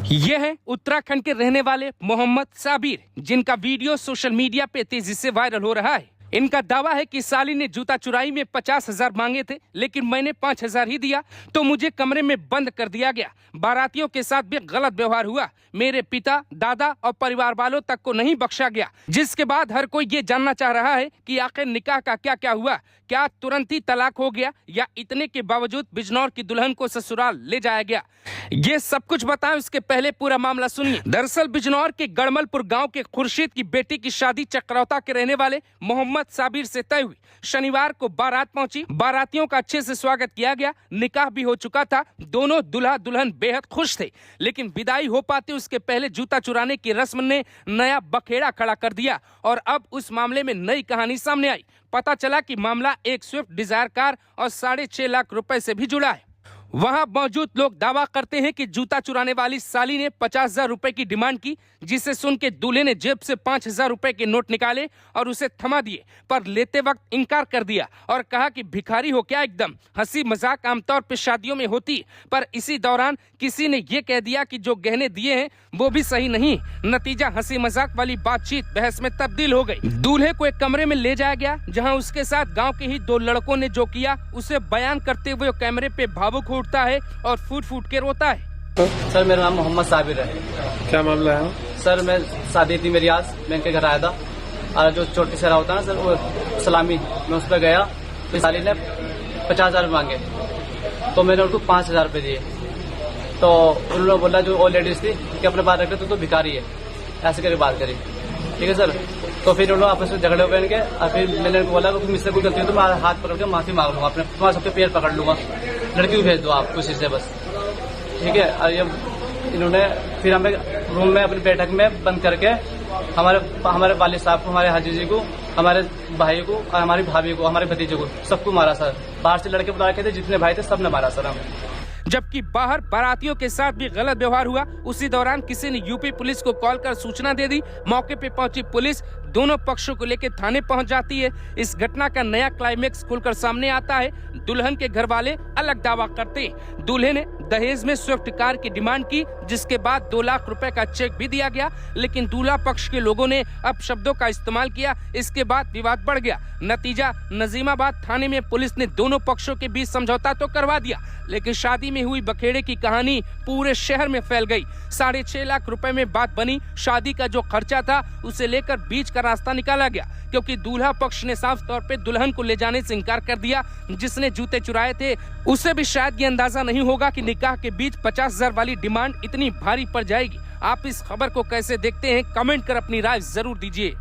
ये है उत्तराखंड के रहने वाले मोहम्मद साबिर, जिनका वीडियो सोशल मीडिया पे तेजी से वायरल हो रहा है। इनका दावा है कि साली ने जूता चुराई में 50,000 मांगे थे, लेकिन मैंने 5,000 ही दिया तो मुझे कमरे में बंद कर दिया गया। बारातियों के साथ भी गलत व्यवहार हुआ। मेरे पिता, दादा और परिवार वालों तक को नहीं बख्शा गया। जिसके बाद हर कोई ये जानना चाह रहा है कि आखिर निकाह का क्या क्या हुआ। क्या तुरंत ही तलाक हो गया या इतने के बावजूद बिजनौर की दुल्हन को ससुराल ले जाया गया? ये सब कुछ बताएं, उसके पहले पूरा मामला सुनिए। दरअसल बिजनौर के गड़मलपुर गांव के खुर्शीद की बेटी की शादी चक्रौता के रहने वाले मोहम्मद साबिर से तय हुई। शनिवार को बारात पहुंची। बारातियों का अच्छे से स्वागत किया गया। निकाह भी हो चुका था। दोनों दूल्हा दुल्हन बेहद खुश थे, लेकिन विदाई हो पाते उसके पहले जूता चुराने की रस्म ने नया बखेड़ा खड़ा कर दिया और अब उस मामले में नई कहानी सामने आई। पता चला कि मामला एक स्विफ्ट डिजायर कार और 6.5 लाख रुपए से भी जुड़ा है। वहां मौजूद लोग दावा करते हैं कि जूता चुराने वाली साली ने 50,000 रुपए की डिमांड की, जिसे सुन के दूल्हे ने जेब से 5,000 रुपए के नोट निकाले और उसे थमा दिए, पर लेते वक्त इनकार कर दिया और कहा कि भिखारी हो क्या एकदम। हंसी मजाक आमतौर पर शादियों में होती, पर इसी दौरान किसी ने ये कह दिया कि जो गहने दिए हैं वो भी सही नहीं। नतीजा हंसी मजाक वाली बातचीत बहस में तब्दील हो गई। दूल्हे को एक कमरे में ले जाया गया, जहाँ उसके साथ गाँव के ही 2 लड़कों ने जो किया उसे बयान करते हुए कैमरे पे भावुक उठता है और फूट फूट के रोता है। सर, मेरा नाम मोहम्मद साबिर है। क्या मामला है? सर, मैं शादी थी मेरी आज, मैं इनके घर आया था और जो छोटी सहरा होता है ना सर, वो सलामी, मैं उस पर गया तो साली ने 50,000 मांगे तो मैंने उनको 5,000 रुपए दिए। तो उन्होंने बोला, जो और लेडीज थी, कि अपने बात रखते तो भिखारी है, ऐसे करके बात करी। ठीक है सर। तो फिर उन्होंने आपस में झगड़े हुए इनके और फिर मैंने बोला कि मुझसे कोई गलती हो तो मैं हाथ पकड़ के माफी मांग लूंगा, अपने तुम्हारे सबके पैर पकड़ लूंगा, लड़की को भेज दो आप खुशी से बस। ठीक है। और ये इन्होंने फिर हमें रूम में अपनी बैठक में बंद करके हमारे वालिद साहब को, हमारे हाजी जी को, हमारे भाई को और हमारी भाभी को, हमारे भतीजे को, सबको मारा सर। बाहर से लड़के बुला रखे थे, जितने भाई थे सब ने मारा सर हमें। जबकि बाहर बारातियों के साथ भी गलत व्यवहार हुआ। उसी दौरान किसी ने यूपी पुलिस को कॉल कर सूचना दे दी। मौके पे पहुंची पुलिस दोनों पक्षों को लेकर थाने पहुंच जाती है। इस घटना का नया क्लाइमेक्स खुलकर सामने आता है। दुल्हन के घर वाले अलग दावा करते हैं। दूल्हे ने दहेज में स्विफ्ट कार की डिमांड की, जिसके बाद 2 लाख रुपए का चेक भी दिया गया, लेकिन दूल्हा पक्ष के लोगों ने अपशब्दों का इस्तेमाल किया। इसके बाद विवाद बढ़ गया। नतीजा, नजीमाबाद थाने में पुलिस ने दोनों पक्षों के बीच समझौता तो करवा दिया, लेकिन शादी में हुई बखेड़े की कहानी पूरे शहर में फैल गई। 6.5 लाख रुपए में बात बनी। शादी का जो खर्चा था उसे लेकर बीच का रास्ता निकाला गया, क्योंकि दूल्हा पक्ष ने साफ तौर पे दुल्हन को ले जाने से इनकार कर दिया। जिसने जूते चुराए थे उसे भी शायद ये अंदाजा नहीं होगा कि निकाह के बीच 50,000 वाली डिमांड इतनी भारी पड़ जाएगी। आप इस खबर को कैसे देखते हैं? कमेंट कर अपनी राय जरूर दीजिए।